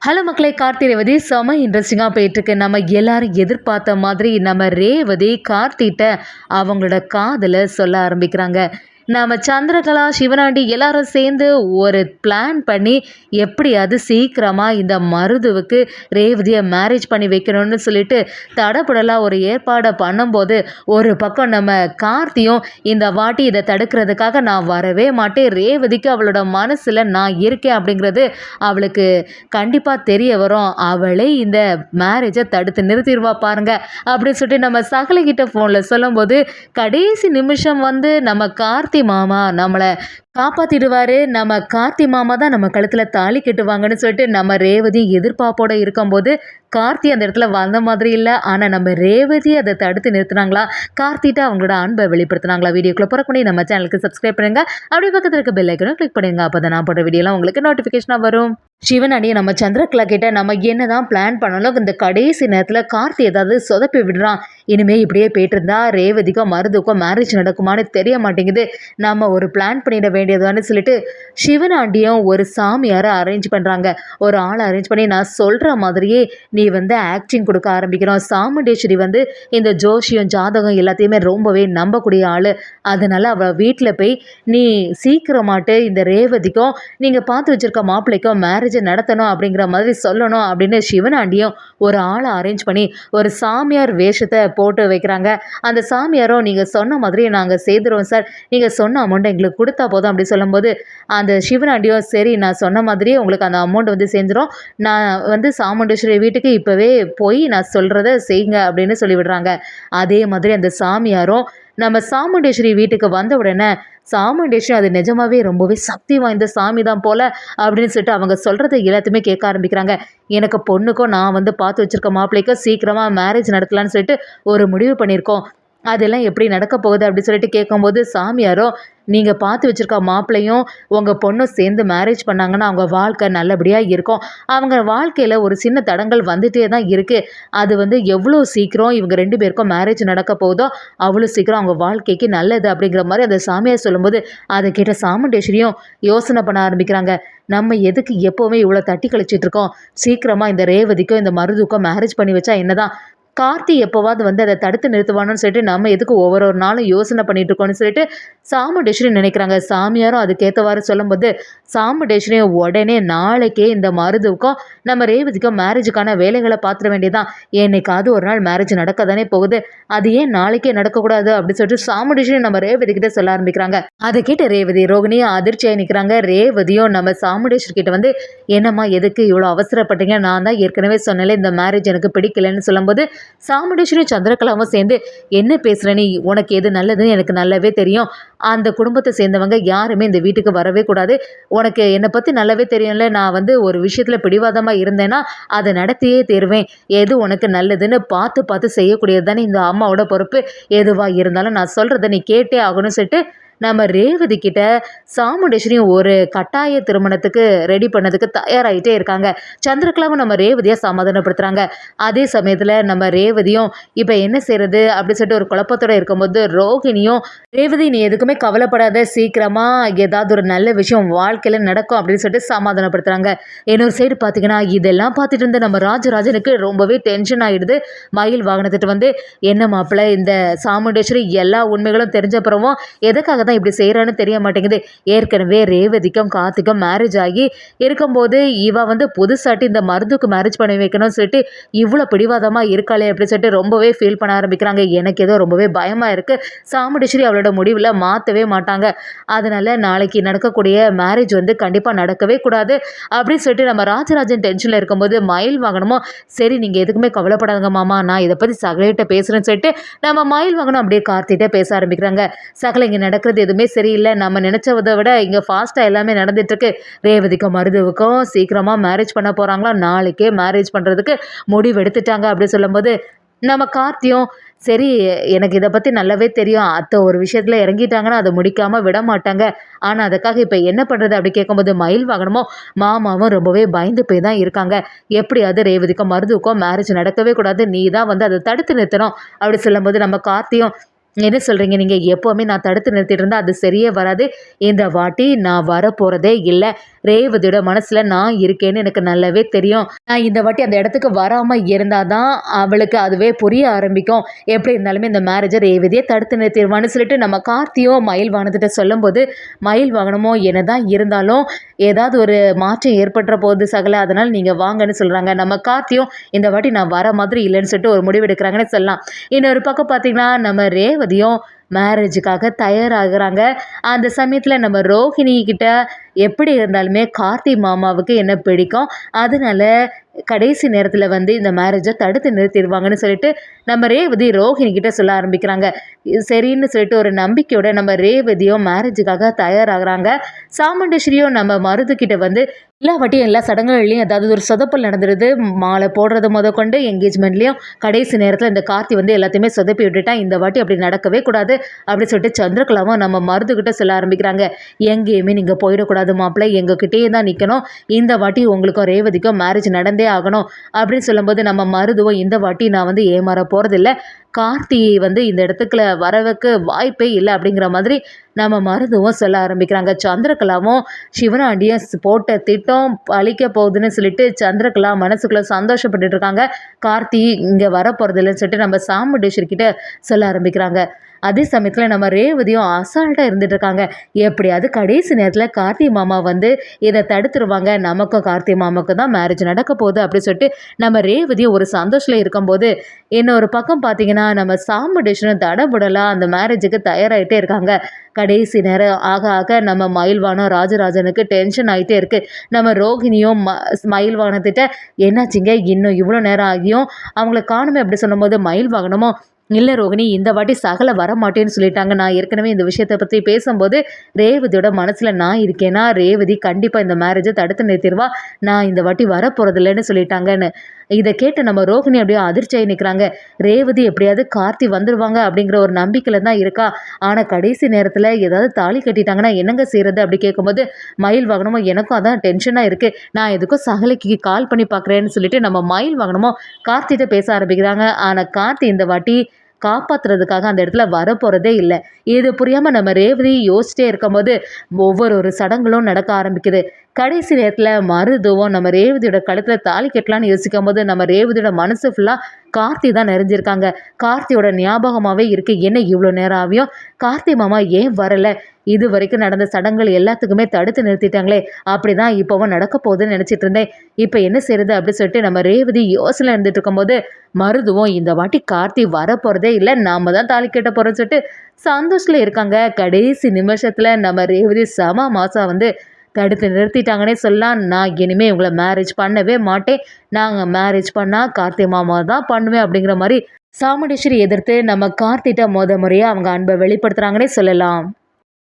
Hello மக்களே, கார்த்தி ரேவதி செம இன்ட்ரெஸ்டிங்காக போயிட்டுருக்கு. நம்ம எல்லாரும் எதிர்பார்த்த மாதிரி நம்ம ரேவதி கார்த்திகிட்ட அவங்களோட காதலை சொல்ல ஆரம்பிக்கிறாங்க. நம்ம சந்திரகலா, சிவனாண்டி எல்லாரும் சேர்ந்து ஒரு பிளான் பண்ணி எப்படியாவது சீக்கிரமாக இந்த மருதுவுக்கு ரேவதியை மேரேஜ் பண்ணி வைக்கணும்னு சொல்லிட்டு தடபுடலாக ஒரு ஏற்பாடை பண்ணும்போது, ஒரு பக்கம் நம்ம கார்த்தியும் இந்த வாட்டி இதை தடுக்கிறதுக்காக நான் வரவே மாட்டேன், ரேவதிக்கு அவளோட மனசில் நான் இருக்கேன் அப்படிங்கிறது அவளுக்கு கண்டிப்பாக தெரிய வரும், அவளே இந்த மேரேஜை தடுத்து நிறுத்திடுவா பாருங்க அப்படின்னு சொல்லிட்டு நம்ம சகலைகிட்ட ஃபோனில் சொல்லும்போது, கடைசி நிமிஷம் வந்து நம்ம கார்த்தி மாமா நம்மளை காப்பாத்திடுவாரு, நம்ம கார்த்தி மாமா தான் நம்ம கழுத்தில் தாலி கட்டுவாங்கன்னு சொல்லிட்டு நம்ம ரேவதி எதிர்பார்ப்போட இருக்கும்போது கார்த்தி அந்த இடத்துல வந்த மாதிரி இல்லை. ஆனால் நம்ம ரேவதி அதை தடுத்து நிறுத்தினாங்களா, கார்த்திட்ட அவங்களோட அன்பை வெளிப்படுத்தினாங்களா? வீடியோக்குள்ள போகிறக்கு நம்ம சேனலுக்கு சப்ஸ்கிரைப் பண்ணுங்க, அப்படியே பக்கத்தில் இருக்க பெல் ஐக்கனும் கிளிக் பண்ணுங்க. அப்போ தான் நான் போடுற வீடியோலாம் உங்களுக்கு நோட்டிஃபிகேஷனாக வரும். சிவனாண்டியை நம்ம சந்திரகலா கிட்ட நம்ம என்னதான் பிளான் பண்ணாலும் இந்த கடைசி நேரத்தில் கார்த்தி ஏதாவது சொதப்பி விடுறான், இனிமே இப்படியே போயிட்டு இருந்தா ரேவதிக்கும் மருதுக்கும் மேரேஜ் நடக்குமான்னு தெரிய மாட்டேங்குது, நம்ம ஒரு பிளான் பண்ணிட வேண்டியதான்னு சொல்லிட்டு சிவனாண்டியும் ஒரு சாமியாரை அரேஞ்ச் பண்ணுறாங்க. ஒரு ஆளை அரேஞ்ச் பண்ணி நான் சொல்கிற மாதிரியே நீ வந்து ஆக்டிங் கொடுக்க ஆரம்பிக்கிறோம். சாமுண்டேஸ்வரி வந்து இந்த ஜோஷியம் ஜாதகம் எல்லாத்தையுமே ரொம்பவே நம்பக்கூடிய ஆள், அதனால் அவள் வீட்டில் போய் நீ சீக்கிரமாட்டு இந்த ரேவதிக்கும் நீங்கள் பார்த்து வச்சுருக்க மாப்பிள்ளைக்கும் மேரேஜை நடத்தணும் அப்படிங்கிற மாதிரி சொல்லணும் அப்படின்னு சிவனாண்டியும் ஒரு ஆளை அரேஞ்ச் பண்ணி ஒரு சாமியார் வேஷத்தை போட்டு வைக்கிறாங்க. அந்த சாமியாரும் நீங்கள் சொன்ன மாதிரி நாங்கள் செய்துருவோம் சார், நீங்கள் சொன்ன அமௌண்ட்டை எங்களுக்கு கொடுத்தா போதும் அப்படி சொல்லும்போது அந்த சிவனாண்டியும் சரி நான் சொன்ன மாதிரியே உங்களுக்கு அந்த அமௌண்ட் வந்து சேர்ந்துடும், நான் வந்து சாமுண்டேஸ்வரி வீட்டுக்கு இப்போவே போய் நான் சொல்கிறத செய்யுங்க அப்படின்னு சொல்லிவிடுறாங்க. அதே மாதிரி அந்த சாமியாரும் நம்ம சாமுண்டேஸ்வரி வீட்டுக்கு வந்த உடனே சாமுண்டேஸ்வரி அது நிஜமாவே ரொம்பவே சக்தி வாய்ந்த சாமி தான் போல அப்படின்னு சொல்லிட்டு அவங்க சொல்கிறத எல்லாத்தையுமே கேட்க ஆரம்பிக்கிறாங்க. எனக்கு பொண்ணுக்கும் நான் வந்து பார்த்து வச்சுருக்க மாப்பிள்ளைக்கும் சீக்கிரமாக மேரேஜ் நடத்தலான்னு சொல்லிட்டு ஒரு முடிவு பண்ணியிருக்கோம், அதெல்லாம் எப்படி நடக்க போகுது அப்படின்னு சொல்லிட்டு கேட்கும்போது சாமியாரோ, நீங்கள் பார்த்து வச்சுருக்க மாப்பிள்ளையும் உங்கள் பொண்ணும் சேர்ந்து மேரேஜ் பண்ணாங்கன்னா அவங்க வாழ்க்கை நல்லபடியாக இருக்கும், அவங்க வாழ்க்கையில் ஒரு சின்ன தடங்கள் வந்துகிட்டே தான் இருக்குது, அது வந்து எவ்வளோ சீக்கிரம் இவங்க 2 பேருக்கும் மேரேஜ் நடக்க போகுதோ அவ்வளோ சீக்கிரம் அவங்க வாழ்க்கைக்கு நல்லது அப்படிங்கிற மாதிரி அந்த சாமியார் சொல்லும்போது அதை கேட்ட சாமுண்டேஸ்வரியும் யோசனை பண்ண ஆரம்பிக்கிறாங்க. நம்ம எதுக்கு எப்போவுமே இவ்வளோ தட்டி கழிச்சிட்டு இருக்கோம், சீக்கிரமாக இந்த ரேவதிக்கும் இந்த மருதுக்கும் மேரேஜ் பண்ணி வச்சா என்னதான், கார்த்தி எப்போவாது வந்து அதை தடுத்து நிறுத்துவானு சொல்லிட்டு நம்ம எதுக்கு ஒவ்வொரு நாளும் யோசனை பண்ணிட்டு இருக்கோம்னு சொல்லிட்டு சாமுண்டேஸ்வரி நினைக்கிறாங்க. சாமியாரும் அதுக்கேற்றவாறு சொல்லும்போது சாமுண்டேஸ்வரியும் உடனே நாளைக்கே இந்த மருதுவுக்கும் நம்ம ரேவதிக்கும் மேரேஜுக்கான வேலைகளை பார்த்துட வேண்டியதான், என்னைக்காவது ஒரு நாள் மேரேஜ் நடக்க தானே போகுது, அது ஏன் நாளைக்கே நடக்கக்கூடாது அப்படின்னு சொல்லிட்டு சாமுண்டேஸ்வரி நம்ம ரேவதி கிட்ட சொல்ல ஆரம்பிக்கிறாங்க. அதை கேட்ட ரேவதி ரோகிணியும் அதிர்ச்சியாக நிற்கிறாங்க. ரேவதியும் நம்ம சாமுண்டேஸ்வரி கிட்ட வந்து என்னம்மா எதுக்கு இவ்வளோ அவசரப்பட்டீங்க, நான் தான் ஏற்கனவே சொன்னேன் இந்த மேரேஜ் எனக்கு பிடிக்கலன்னு சொல்லும்போது சாமுண்டேஸ்வரி சந்திரகலாவும் சேர்ந்து என்ன பேசுகிற நீ, உனக்கு எது நல்லதுன்னு எனக்கு நல்லாவே தெரியும், அந்த குடும்பத்தை சேர்ந்தவங்க யாருமே இந்த வீட்டுக்கு வரவே கூடாது, உனக்கு என்னை பற்றி நல்லாவே தெரியும்ல, நான் வந்து ஒரு விஷயத்தில் பிடிவாதமாக இருந்தேன்னா அதை நடத்தியே தருவேன், எது உனக்கு நல்லதுன்னு பார்த்து பார்த்து செய்யக்கூடியது தானே இந்த அம்மாவோட பொறுப்பு, எதுவாக இருந்தாலும் நான் சொல்கிறத நீ கேட்டே ஆகணும்னு சொல்லிட்டு நம்ம ரேவதி கிட்ட சாமுண்டேஸ்வரியும் ஒரு கட்டாய திருமணத்துக்கு ரெடி பண்ணதுக்கு தயாராகிட்டே இருக்காங்க. சந்திரகலாவும் நம்ம ரேவதியை சமாதானப்படுத்துகிறாங்க. அதே சமயத்தில் நம்ம ரேவதியும் இப்போ என்ன செய்கிறது அப்படி சொல்லிட்டு ஒரு குழப்பத்தோடு இருக்கும்போது ரோகிணியும் ரேவதி நீ எதுக்குமே கவலைப்படாத, சீக்கிரமாக ஏதாவது ஒரு நல்ல விஷயம் வாழ்க்கையில் நடக்கும் அப்படின்னு சொல்லிட்டு சமாதானப்படுத்துகிறாங்க. இன்னொரு சைடு பார்த்தீங்கன்னா இதெல்லாம் பார்த்துட்டு இருந்த நம்ம ராஜராஜனுக்கு ரொம்பவே டென்ஷன் ஆகிடுது. மயில் வாகனத்துட்டு வந்து என்ன மாப்பிள்ளை இந்த சாமுண்டேஸ்வரி எல்லா உண்மைகளும் தெரிஞ்சப்புறமும் எதுக்காக தான் இப்படி செய்கிறான்னு தெரிய மாட்டேங்குது, ஏற்கனவே ரேவதிக்கும் கார்த்திக்கும் மேரேஜ் ஆகி இருக்கும்போது இவ வந்து புதுசாட்டி இந்த மருந்துக்கு மேரேஜ் பண்ணி வைக்கணும்னு சொல்லிட்டு இவ்வளோ பிடிவாதமாக இருக்காளே அப்படின்னு சொல்லிட்டு ரொம்பவே ஃபீல் பண்ண ஆரம்பிக்கிறாங்க. எனக்கு ஏதோ ரொம்பவே பயமாக இருக்குது, சாமுண்டேஸ்வரி அவளோட முடிவில் மாற்றவே மாட்டாங்க, அதனால் நாளைக்கு நடக்கக்கூடிய மேரேஜ் வந்து கண்டிப்பாக நடக்கவே கூடாது அப்படின்னு சொல்லிட்டு நம்ம ராஜராஜன் டென்ஷனில் இருக்கும்போது மயில் வாங்கணுமோ சரி நீங்கள் எதுக்குமே கவலைப்படாதுங்க மாமா, நான் இதை பற்றி சகலைகிட்ட பேசுகிறேன்னு சொல்லிட்டு நம்ம மயில் வாங்கணும் அப்படியே கார்த்திகிட்ட பேச ஆரம்பிக்கிறாங்க. சகலை இங்கே நடக்கிறது எதுவுமே சரியில்லை, நம்ம நினச்சதை விட இங்கே ஃபாஸ்ட்டாக எல்லாமே நடந்துட்டுருக்கு, ரேவதிக்கும் மருதுவுக்கும் சீக்கிரமாக மேரேஜ் பண்ண போகிறாங்களா, நாளைக்கே மேரேஜ் பண்ணுறதுக்கு முடிவு எடுத்துட்டாங்க அப்படி சொல்லும்போது நம்ம கார்த்தியும் சரி எனக்கு இதை பற்றி நல்லாவே தெரியும், அத்தை ஒரு விஷயத்தில் இறங்கிட்டாங்கன்னா அதை முடிக்காமல் விட மாட்டாங்க, ஆனால் அதுக்காக இப்போ என்ன பண்ணுறது அப்படி கேட்கும்போது மயில் வாகனமும் மாமாவும் ரொம்பவே பயந்து போய் தான் இருக்காங்க. எப்படியாவது ரேவதிக்கும் மருதுவுக்கும் மேரேஜ் நடக்கவே கூடாது, நீ தான் வந்து அதை தடுத்து நிறுத்தணும் அப்படி சொல்லும்போது நம்ம கார்த்தியும் என்ன சொல்கிறீங்க நீங்கள், எப்போவுமே நான் தடுத்து நிறுத்திட்டு இருந்தால் அது சரியே வராது, இந்த வாட்டி நான் வரப்போகிறதே இல்லை, ரேவதியோட மனசில் நான் இருக்கேன்னு எனக்கு நல்லாவே தெரியும். நான் இந்த வாட்டி அந்த இடத்துக்கு வராமல் இருந்தால் தான் அவளுக்கு அதுவே புரிய ஆரம்பிக்கும். எப்படி இருந்தாலுமே இந்த மேரேஜை ரேவதியை தடுத்து நிறுத்திடுவான்னு சொல்லிட்டு நம்ம கார்த்தியும் மயில் வாகனத்திட்ட சொல்லும்போது, மயில் வாகனமோ என்ன தான் இருந்தாலும் ஏதாவது ஒரு மாற்றம் ஏற்பட்டுற போகுது சகல, அதனால் நீங்கள் வாங்கன்னு சொல்கிறாங்க. நம்ம கார்த்தியும் இந்த வாட்டி நான் வர மாதிரி இல்லைன்னு சொல்லிட்டு ஒரு முடிவு எடுக்கிறாங்கன்னு சொல்லலாம். இன்னொரு பக்கம் பார்த்தீங்கன்னா நம்ம ரேவதியும் மேரேஜுக்காக தயாராகிறாங்க. அந்த சமயத்தில் நம்ம ரோஹிணி கிட்ட எப்படி இருந்தாலுமே கார்த்தி மாமாவுக்கு என்ன பிடிக்கும், அதனால கடைசி நேரத்தில் வந்து இந்த மேரேஜை தடுத்து நிறுத்திடுவாங்கன்னு சொல்லிட்டு நம்ம ரேவதி ரோஹிணி கிட்ட சொல்ல ஆரம்பிக்கிறாங்க. சரின்னு சொல்லிட்டு ஒரு நம்பிக்கையோட நம்ம ரேவதியும் மேரேஜுக்காக தயாராகிறாங்க. சாமுண்டேஸ்வரியும் நம்ம மருதுக்கிட்ட வந்து எல்லா வாட்டியும் எல்லா சடங்குகள்லையும் ஏதாவது ஒரு சொதப்பல் நடந்துடுது. மாலை போடுறது முதற்கொண்டு என்கேஜ்மெண்ட்லேயும் கடைசி நேரத்தில் இந்த கார்த்தி வந்து எல்லாத்தையுமே சொதப்பி விட்டுட்டான். இந்த வாட்டி அப்படி நடக்கவே கூடாது அப்படின்னு சொல்லிட்டு சந்திரகலாவும் நம்ம மருதுகிட்ட சொல்ல ஆரம்பிக்கிறாங்க. எங்கேயுமே நீங்கள் போயிடக்கூடாது மாப்பிள்ளை, எங்ககிட்டயே தான் நிற்கணும். இந்த வாட்டி உங்களுக்கும் ரேவதிக்கும் மேரேஜ் நடந்தே ஆகணும் அப்படின்னு சொல்லும்போது நம்ம மருதுவும் இந்த வாட்டி நான் வந்து ஏமாற போகிறதில்ல, கார்த்தியை வந்து இந்த இடத்துக்குள்ள வரவுக்கு வாய்ப்பே இல்லை அப்படிங்கிற மாதிரி நம்ம மருதுவும் சொல்ல ஆரம்பிக்கிறாங்க. சந்திரகலாவும் சிவனாண்டியும் போட்ட திட்டம் அழிக்க போகுதுன்னு சொல்லிட்டு சந்திரகலா மனசுக்குள்ளே சந்தோஷப்பட்டுட்டு இருக்காங்க. கார்த்தி இங்கே வர போகிறதில்லன்னு சொல்லிட்டு நம்ம சாமுண்டேஸ்வரி கிட்ட சொல்ல ஆரம்பிக்கிறாங்க. அதே சமயத்தில் நம்ம ரேவதியும் அசால்ட்டாக இருந்துட்டு இருக்காங்க. எப்படியாவது கடைசி நேரத்தில் கார்த்தி மாமா வந்து இதை தடுத்துருவாங்க, நமக்கும் கார்த்தி மாமாவுக்கு தான் மேரேஜ் நடக்க போகுது அப்படின்னு சொல்லிட்டு நம்ம ரேவதியும் ஒரு சந்தோஷத்தில் இருக்கும்போது, இன்னொரு பக்கம் பார்த்தீங்கன்னா நம்ம சாமுண்டேஸ்வரன் தடபுடலாக அந்த மேரேஜுக்கு தயாராகிட்டே இருக்காங்க. கடைசி நேரம் ஆக ஆக நம்ம மயில்வானம் ராஜராஜனுக்கு டென்ஷன் ஆகிட்டே இருக்குது. நம்ம ரோஹிணியும் மயில்வானத்திட்ட என்னாச்சிங்க இன்னும் இவ்வளோ நேரம் ஆகியும் அவங்கள காணுமே அப்படி சொல்லும்போது மயில் வாகனமும் இல்லை ரோகிணி இந்த வாட்டி சகல வர மாட்டேன்னு சொல்லிட்டாங்க. நான் ஏற்கனவே இந்த விஷயத்தை பற்றி பேசும்போது ரேவதியோட மனசில் நான் இருக்கேன்னா ரேவதி கண்டிப்பாக இந்த மேரேஜை தடுத்து நிறுத்திடுவா, நான் இந்த வாட்டி வர போகிறதில்லன்னு சொல்லிட்டாங்கன்னு. இதை கேட்டு நம்ம ரோகிணி அப்படியே அதிர்ச்சியாகி நிற்கிறாங்க. ரேவதி எப்படியாவது கார்த்தி வந்துடுவாங்க அப்படிங்கிற ஒரு நம்பிக்கையில் தான் இருக்கா. ஆனால் கடைசி நேரத்தில் ஏதாவது தாலி கட்டிட்டாங்கன்னா என்னங்க செய்கிறது அப்படி கேட்கும்போது மயில் வாகனமும் எனக்கும் அதான் டென்ஷனாக இருக்குது, நான் எதுக்கும் சகலைக்கு கால் பண்ணி பார்க்குறேன்னு சொல்லிட்டு நம்ம மயில் வாகனமும் கார்த்திகிட்ட பேச ஆரம்பிக்கிறாங்க. ஆனால் கார்த்தி இந்த வாட்டி காப்பாற்றுறதுக்காக அந்த இடத்துல வரப்போகிறதே இல்லை. இது புரியாமல் நம்ம ரேவதி யோசிச்சிட்டே இருக்கும்போது ஒவ்வொரு சடங்குகளும் நடக்க ஆரம்பிக்குது. கடைசி நேரத்தில் மருதுவும் நம்ம ரேவதியோட கழுத்தில் தாலி கட்டலான்னு யோசிக்கும் போது நம்ம ரேவதியோட மனசு ஃபுல்லாக கார்த்தி தான் நிறைஞ்சிருக்காங்க. கார்த்தியோட ஞாபகமாகவே இருக்குது. என்ன இவ்வளோ நேரம் ஆகியும் கார்த்தி மாமா ஏன் வரலை, இது வரைக்கும் நடந்த சடங்குகள் எல்லாத்துக்குமே தடுத்து நிறுத்திட்டாங்களே, அப்படி தான் இப்போவும் நடக்க போகுதுன்னு நினச்சிட்டு இருந்தேன். இப்போ என்ன செய்யுது அப்படி சொல்லிட்டு நம்ம ரேவதி யோசனை இருந்துட்டு இருக்கும்போது மருதுவும் இந்த வாட்டி கார்த்தி வரப்போகிறதே இல்லை, நாம் தான் தாலி கட்ட போகிறோன்னு சொல்லிட்டு சந்தோஷத்தில் இருக்காங்க. கடைசி நிமிஷத்தில் நம்ம ரேவதி செம மாதம் வந்து தடுத்து நிறுத்திட்டாங்கன்னே சொல்லலாம். நான் இனிமேல் இவங்களை மேரேஜ் பண்ணவே மாட்டேன், நாங்கள் மேரேஜ் பண்ணால் கார்த்தி மாமா தான் பண்ணுவேன் அப்படிங்கிற மாதிரி சாமுண்டேஸ்வரி எதிர்த்து நம்ம கார்த்திட்ட முறையாக அவங்க அன்பை வெளிப்படுத்துகிறாங்கன்னே சொல்லலாம்.